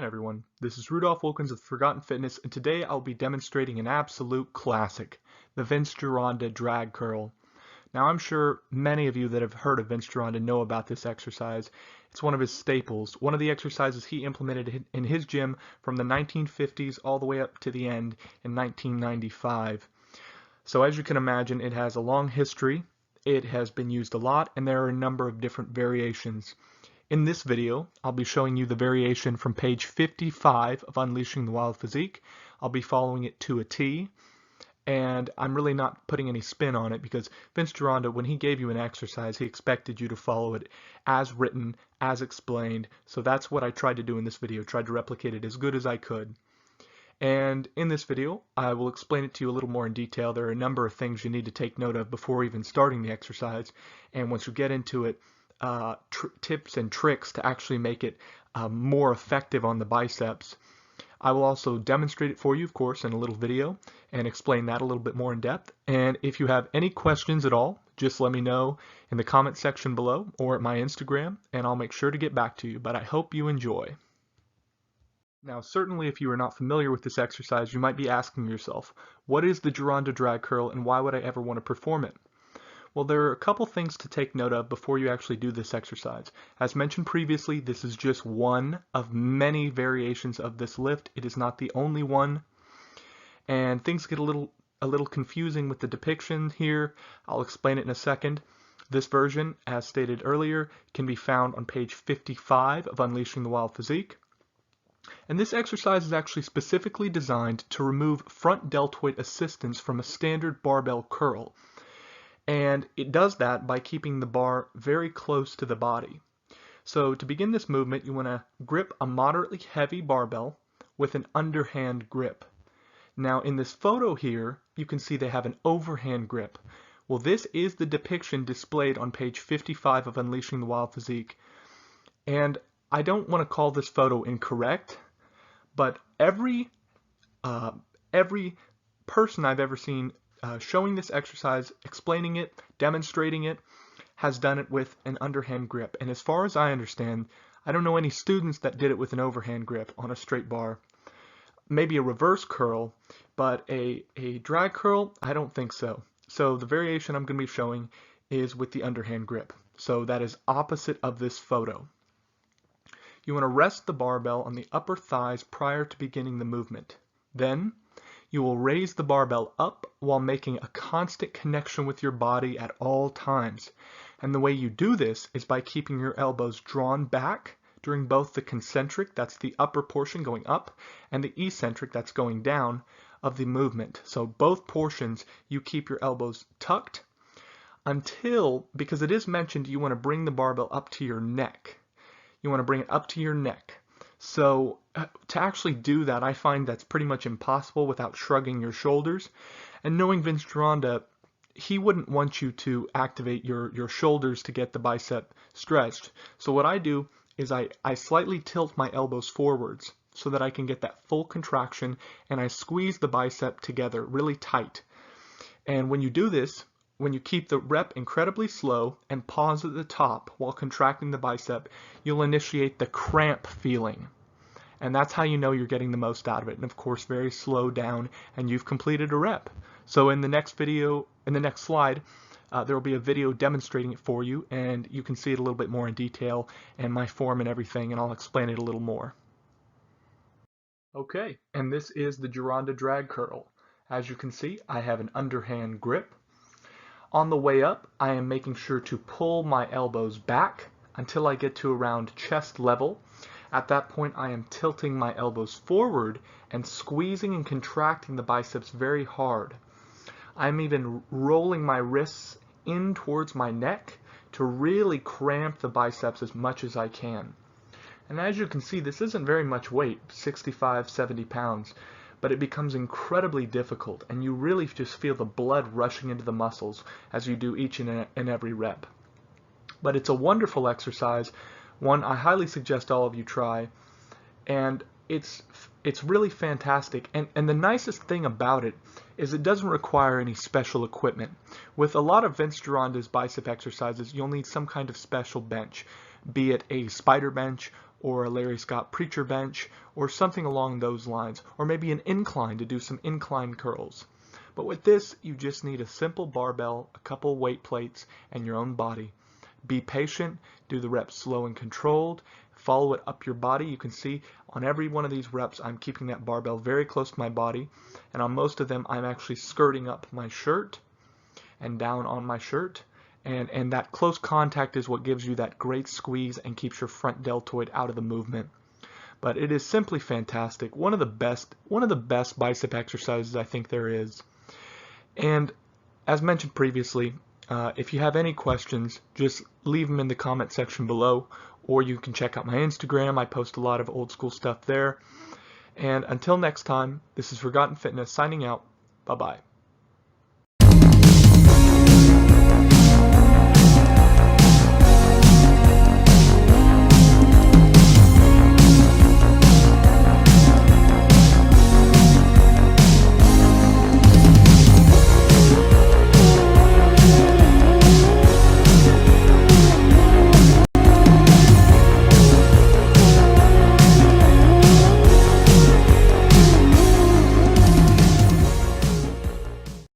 again, everyone. This is Rudolph Wilkins of Forgotten Fitness, and today I'll be demonstrating an absolute classic, the Vince Gironda drag curl. Now, I'm sure many of you that have heard of Vince Gironda know about this exercise. It's one of his staples, one of the exercises he implemented in his gym from the 1950s all the way up to the end in 1995. So as you can imagine, it has a long history, it has been used a lot, and there are a number of different variations. In this video, I'll be showing you the variation from page 55 of Unleashing the Wild Physique. I'll be following it to a T, and I'm really not putting any spin on it because Vince Gironda, when he gave you an exercise, he expected you to follow it as written, as explained. So that's what I tried to do in this video, tried to replicate it as good as I could. And in this video, I will explain it to you a little more in detail. There are a number of things you need to take note of before even starting the exercise, and once you get into it, tips and tricks to actually make it more effective on the biceps. I will also demonstrate it for you, of course, in a little video and explain that a little bit more in depth. And if you have any questions at all, just let me know in the comment section below or at my Instagram, and I'll make sure to get back to you. But I hope you enjoy. Now, certainly if you are not familiar with this exercise, you might be asking yourself, what is the Gironda drag curl and why would I ever want to perform it? Well, there are a couple things to take note of before you actually do this exercise. As mentioned previously, this is just one of many variations of this lift. It is not the only one. And things get a little confusing with the depiction here. I'll explain it in a second. This version, as stated earlier, can be found on page 55 of Unleashing the Wild Physique. And this exercise is actually specifically designed to remove front deltoid assistance from a standard barbell curl. And it does that by keeping the bar very close to the body. So to begin this movement, you want to grip a moderately heavy barbell with an underhand grip. Now in this photo here, you can see they have an overhand grip. Well, this is the depiction displayed on page 55 of Unleashing the Wild Physique. And I don't want to call this photo incorrect, but every person I've ever seen showing this exercise, explaining it, demonstrating it, has done it with an underhand grip. And as far as I understand, I don't know any students that did it with an overhand grip on a straight bar. Maybe a reverse curl, but a drag curl, I don't think so. So the variation I'm going to be showing is with the underhand grip. So that is opposite of this photo. You want to rest the barbell on the upper thighs prior to beginning the movement. Then you will raise the barbell up while making a constant connection with your body at all times. And the way you do this is by keeping your elbows drawn back during both the concentric, that's the upper portion going up, and the eccentric, that's going down, of the movement. So both portions, you keep your elbows tucked until, because it is mentioned, you want to bring the barbell up to your neck. You want to bring it up to your neck. So to actually do that, I find that's pretty much impossible without shrugging your shoulders. And knowing Vince Gironda, he wouldn't want you to activate your shoulders to get the bicep stretched. So what I do is I slightly tilt my elbows forwards so that I can get that full contraction, and I squeeze the bicep together really tight. And when you do this, when you keep the rep incredibly slow and pause at the top while contracting the bicep, you'll initiate the cramp feeling. And that's how you know you're getting the most out of it. And of course, very slow down, and you've completed a rep. So in the next video, in the next slide, there will be a video demonstrating it for you, and you can see it a little bit more in detail and my form and everything, and I'll explain it a little more. Okay, and this is the Gironda drag curl. As you can see, I have an underhand grip. On the way up, I am making sure to pull my elbows back until I get to around chest level. At that point, I am tilting my elbows forward and squeezing and contracting the biceps very hard. I'm even rolling my wrists in towards my neck to really cramp the biceps as much as I can. And as you can see, this isn't very much weight, 65, 70 pounds. But it becomes incredibly difficult, and you really just feel the blood rushing into the muscles as you do each and every rep. But it's a wonderful exercise, one I highly suggest all of you try, and it's really fantastic. And the nicest thing about it is it doesn't require any special equipment. With a lot of Vince Gironda's bicep exercises, you'll need some kind of special bench, be it a spider bench or a Larry Scott preacher bench, or something along those lines, or maybe an incline to do some incline curls. But with this, you just need a simple barbell, a couple weight plates, and your own body. Be patient, do the reps slow and controlled, follow it up your body. You can see on every one of these reps, I'm keeping that barbell very close to my body, and on most of them, I'm actually skirting up my shirt and down on my shirt. And that close contact is what gives you that great squeeze and keeps your front deltoid out of the movement. But it is simply fantastic. One of the best bicep exercises I think there is. And as mentioned previously, if you have any questions, just leave them in the comment section below, or you can check out my Instagram. I post a lot of old school stuff there. And until next time, this is Forgotten Fitness signing out. Bye-bye.